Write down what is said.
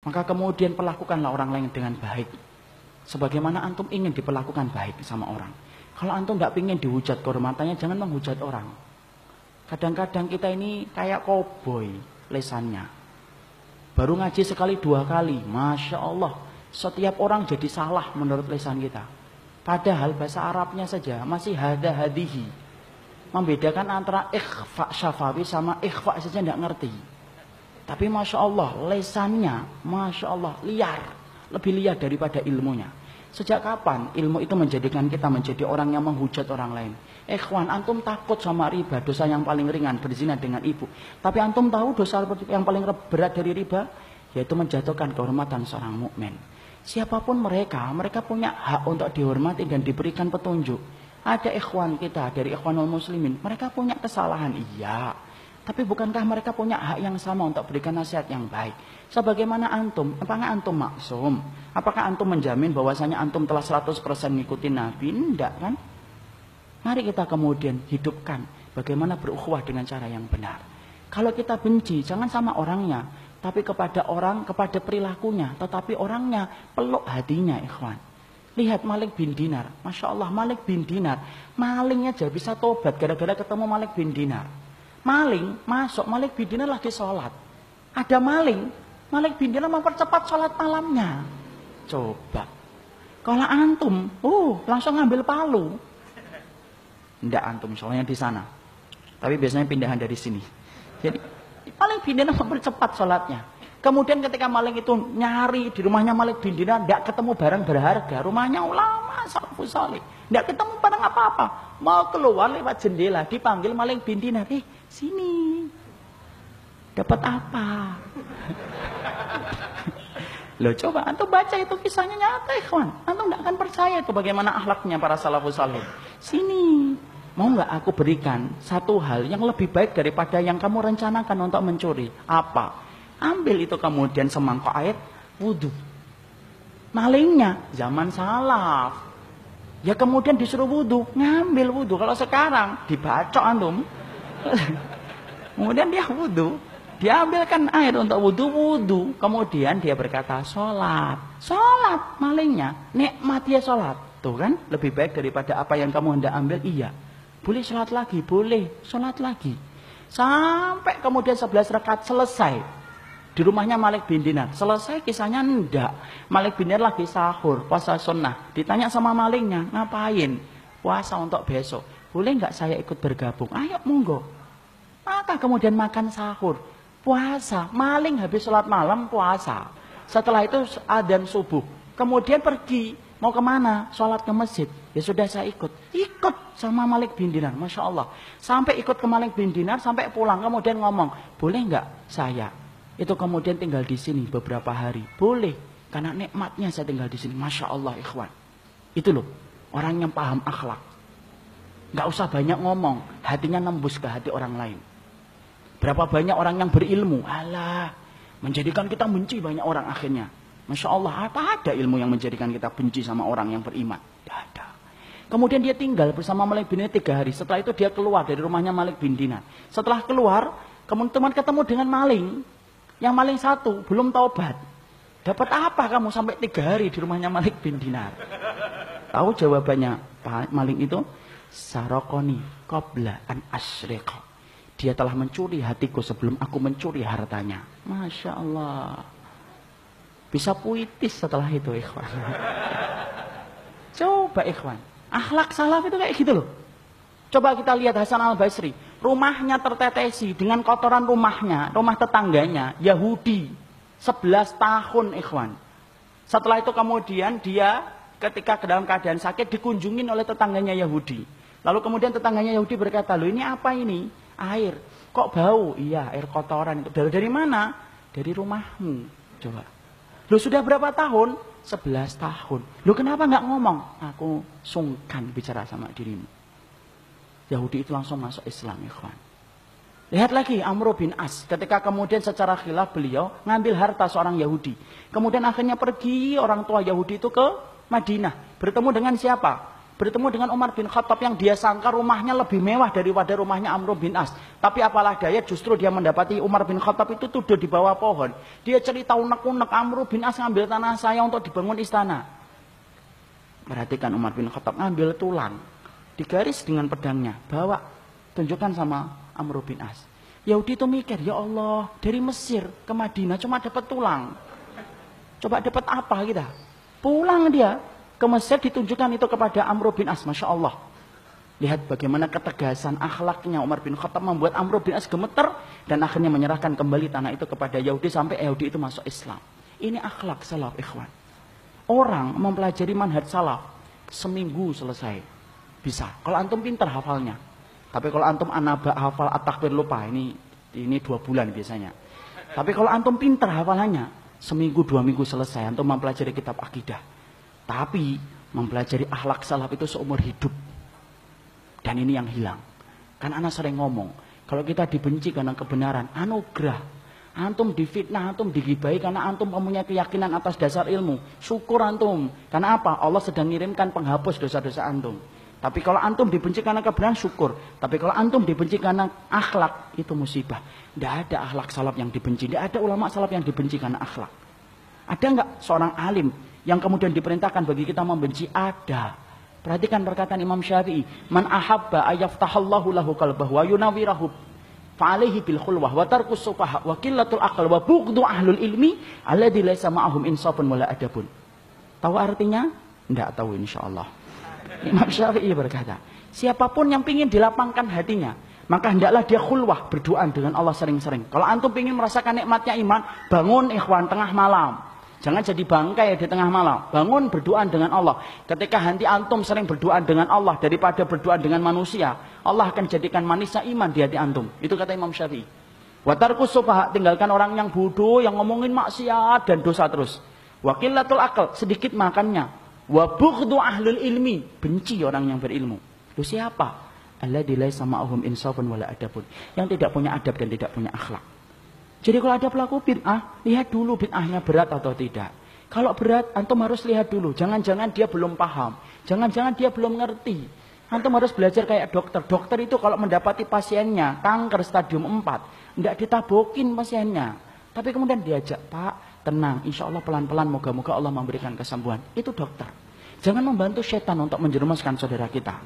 Maka kemudian perlakukanlah orang lain dengan baik. Sebagaimana antum ingin diperlakukan baik sama orang. Kalau antum tidak ingin dihujat kehormatannya, jangan menghujat orang. Kadang-kadang kita ini kayak koboi lesannya. Baru ngaji sekali 2 kali, Masya Allah. Setiap orang jadi salah menurut lesan kita. Padahal bahasa Arabnya saja masih hada hadihi. Membedakan antara ikhfa syafawi sama ikhfa saja tidak ngerti. Tapi Masya Allah, lesannya, Masya Allah, liar. Lebih liar daripada ilmunya. Sejak kapan ilmu itu menjadikan kita menjadi orang yang menghujat orang lain? Ikhwan, antum takut sama riba, dosa yang paling ringan, berzina dengan ibu. Tapi antum tahu dosa yang paling berat dari riba? Yaitu menjatuhkan kehormatan seorang mukmin. Siapapun mereka punya hak untuk dihormati dan diberikan petunjuk. Ada ikhwan kita dari ikhwanul muslimin, mereka punya kesalahan, iya. Tapi bukankah mereka punya hak yang sama untuk berikan nasihat yang baik? Sebagaimana antum, apakah antum maksum? Apakah antum menjamin bahwasanya antum telah 100% ngikutin Nabi? Tidak kan? Mari kita kemudian hidupkan bagaimana berukhuwah dengan cara yang benar. Kalau kita benci, jangan sama orangnya, tapi kepada orang, kepada perilakunya, tetapi orangnya peluk hatinya, ikhwan. Lihat Malik bin Dinar, Masya Allah, Malik bin Dinar, malingnya aja bisa tobat gara-gara ketemu Malik bin Dinar. Maling masuk, Malik bin Dinar lagi sholat. Ada maling, Malik bin Dinar mempercepat sholat malamnya. Coba, kalau antum, langsung ngambil palu. Tidak antum, soalnya di sana. Tapi biasanya pindahan dari sini. Jadi Malik bin Dinar mempercepat sholatnya. Kemudian ketika maling itu nyari di rumahnya Malik bin Dinar, tidak ketemu barang berharga. Rumahnya ulama, salafus salih. Tidak ketemu barang apa-apa. Mau keluar lewat jendela, dipanggil Malik bin Dinar. Sini. Dapat apa? Loh coba, antum baca itu kisahnya nyata, ikhwan. Antum tidak akan percaya itu bagaimana akhlaknya para salafus salih. Sini. Mau nggak aku berikan satu hal yang lebih baik daripada yang kamu rencanakan untuk mencuri? Apa? Ambil itu kemudian semangkok air, wudhu. Malingnya zaman salaf. Ya kemudian disuruh wudhu, ngambil wudhu. Kalau sekarang dibacok antum. Kemudian dia wudhu. Dia ambilkan air untuk wudhu. Kemudian dia berkata sholat. Sholat malingnya. Nikmat dia sholat. Tuh kan lebih baik daripada apa yang kamu hendak ambil. Iya. Boleh sholat lagi. Boleh sholat lagi. Sampai kemudian 11 rakaat selesai. Di rumahnya Malik bin Dinar. Selesai kisahnya enggak. Malik bin Dinar lagi sahur, puasa sunnah. Ditanya sama malingnya, ngapain? Puasa untuk besok. Boleh enggak saya ikut bergabung? Ayo monggo. Maka kemudian makan sahur. Puasa. Maling habis sholat malam puasa. Setelah itu adzan subuh. Kemudian pergi. Mau kemana? Sholat ke masjid. Ya sudah saya ikut. Ikut sama Malik bin Dinar. Masya Allah. Sampai ikut ke Malik bin Dinar. Sampai pulang. Kemudian ngomong. Boleh enggak saya itu kemudian tinggal di sini beberapa hari? Boleh, karena nikmatnya saya tinggal di sini. Masya Allah, ikhwan. Itu loh, orang yang paham akhlak. Gak usah banyak ngomong, hatinya nembus ke hati orang lain. Berapa banyak orang yang berilmu, alah, menjadikan kita benci banyak orang akhirnya. Masya Allah, apa ada ilmu yang menjadikan kita benci sama orang yang beriman? Tidak ada. Kemudian dia tinggal bersama Malik bin Dinar 3 hari. Setelah itu dia keluar dari rumahnya Malik bin Dinar. Setelah keluar, kemudian ketemu dengan maling. Yang maling satu belum taubat. Dapat apa kamu sampai 3 hari di rumahnya Malik bin Dinar? Tahu jawabannya Pak maling itu? Sarokoni qabla an asyriqa. Dia telah mencuri hatiku sebelum aku mencuri hartanya. Masya Allah. Bisa puitis setelah itu, ikhwan. Coba ikhwan. Akhlak salaf itu kayak gitu loh. Coba kita lihat Hasan al-Basri. Rumahnya tertetesi dengan kotoran rumahnya, rumah tetangganya, Yahudi. 11 tahun, ikhwan. Setelah itu kemudian dia ketika dalam keadaan sakit dikunjungin oleh tetangganya Yahudi. Lalu kemudian tetangganya Yahudi berkata, loh ini apa ini? Air. Kok bau? Iya, air kotoran itu. Dari mana? Dari rumahmu. Coba. Loh sudah berapa tahun? 11 tahun. Loh kenapa nggak ngomong? Aku sungkan bicara sama dirimu. Yahudi itu langsung masuk Islam, ikhwan. Lihat lagi Amr bin As. Ketika kemudian secara khilaf beliau ngambil harta seorang Yahudi. Kemudian akhirnya pergi orang tua Yahudi itu ke Madinah. Bertemu dengan siapa? bertemu dengan Umar bin Khattab yang dia sangka rumahnya lebih mewah daripada rumahnya Amr bin As. Tapi apalah daya, justru dia mendapati Umar bin Khattab itu tidur di bawah pohon. Dia cerita unek-unek, Amr bin As ngambil tanah saya untuk dibangun istana. Perhatikan, Umar bin Khattab ngambil tulang, digaris dengan pedangnya, bawa, tunjukkan sama Amr bin As. Yahudi itu mikir, ya Allah, dari Mesir ke Madinah cuma dapat tulang. Coba dapat apa kita? Pulang dia ke Mesir, ditunjukkan itu kepada Amr bin As. Masya Allah. Lihat bagaimana ketegasan akhlaknya Umar bin Khattab membuat Amr bin As gemeter dan akhirnya menyerahkan kembali tanah itu kepada Yahudi sampai Yahudi itu masuk Islam. Ini akhlak salaf, ikhwan. Orang mempelajari manhaj salaf seminggu selesai. Bisa. Kalau antum pintar hafalnya. Tapi kalau antum anaba hafal at-takbir lupa, ini 2 bulan biasanya. Tapi kalau antum pintar hafalannya, seminggu 2 minggu selesai antum mempelajari kitab akidah. Tapi mempelajari akhlak salaf itu seumur hidup. Dan ini yang hilang. Kan ana sering ngomong, kalau kita dibenci karena kebenaran, anugerah. Antum difitnah, antum digibahi karena antum mempunyai keyakinan atas dasar ilmu. Syukur antum. Karena apa? Allah sedang ngirimkan penghapus dosa-dosa antum. Tapi kalau antum dibenci karena kebenaran, syukur. Tapi kalau antum dibenci karena akhlak, itu musibah. Tidak ada akhlak salaf yang dibenci. Tidak ada ulama salaf yang dibenci karena akhlak. Ada enggak seorang alim yang kemudian diperintahkan bagi kita membenci? Ada. Perhatikan perkataan Imam Syafi'i. Man ahabba ayyaftahallahu lahu qalbahu wa yunawwirahu fa'alaihi bil khulwah wa tarkus sufaha wa qillatul aql wa bughdu ahlul ilmi alladzi laysa ma'ahum insafun wala adabun. Tahu artinya? Enggak tahu insyaallah. Imam Syafi'i berkata, siapapun yang ingin dilapangkan hatinya, maka hendaklah dia khulwah, berdoa dengan Allah sering-sering. Kalau antum ingin merasakan nikmatnya iman, bangun ikhwan tengah malam. Jangan jadi bangkai di tengah malam. Bangun berdoa dengan Allah. Ketika hati antum sering berdoa dengan Allah daripada berdoa dengan manusia, Allah akan jadikan manisnya iman di hati antum. Itu kata Imam Syafi'i. Wa tarkus sufaha, tinggalkan orang yang bodoh, yang ngomongin maksiat dan dosa terus. Wa qillatul aql, sedikit makannya. Wa bughdu ahlul ilmi, benci orang yang berilmu. Itu siapa? Alladzi laisa ma'ahum insafun wala adabun, yang tidak punya adab dan tidak punya akhlak. Jadi kalau ada pelaku bid'ah, lihat dulu bid'ahnya berat atau tidak. Kalau berat, antum harus lihat dulu. Jangan-jangan dia belum paham. Jangan-jangan dia belum ngerti. Antum harus belajar kayak dokter. Dokter itu kalau mendapati pasiennya kanker stadium 4, tidak ditabokin pasiennya. Tapi kemudian diajak, Pak, tenang, insya Allah pelan-pelan, moga-moga Allah memberikan kesembuhan. Itu dokter. Jangan membantu setan untuk menjerumuskan saudara kita.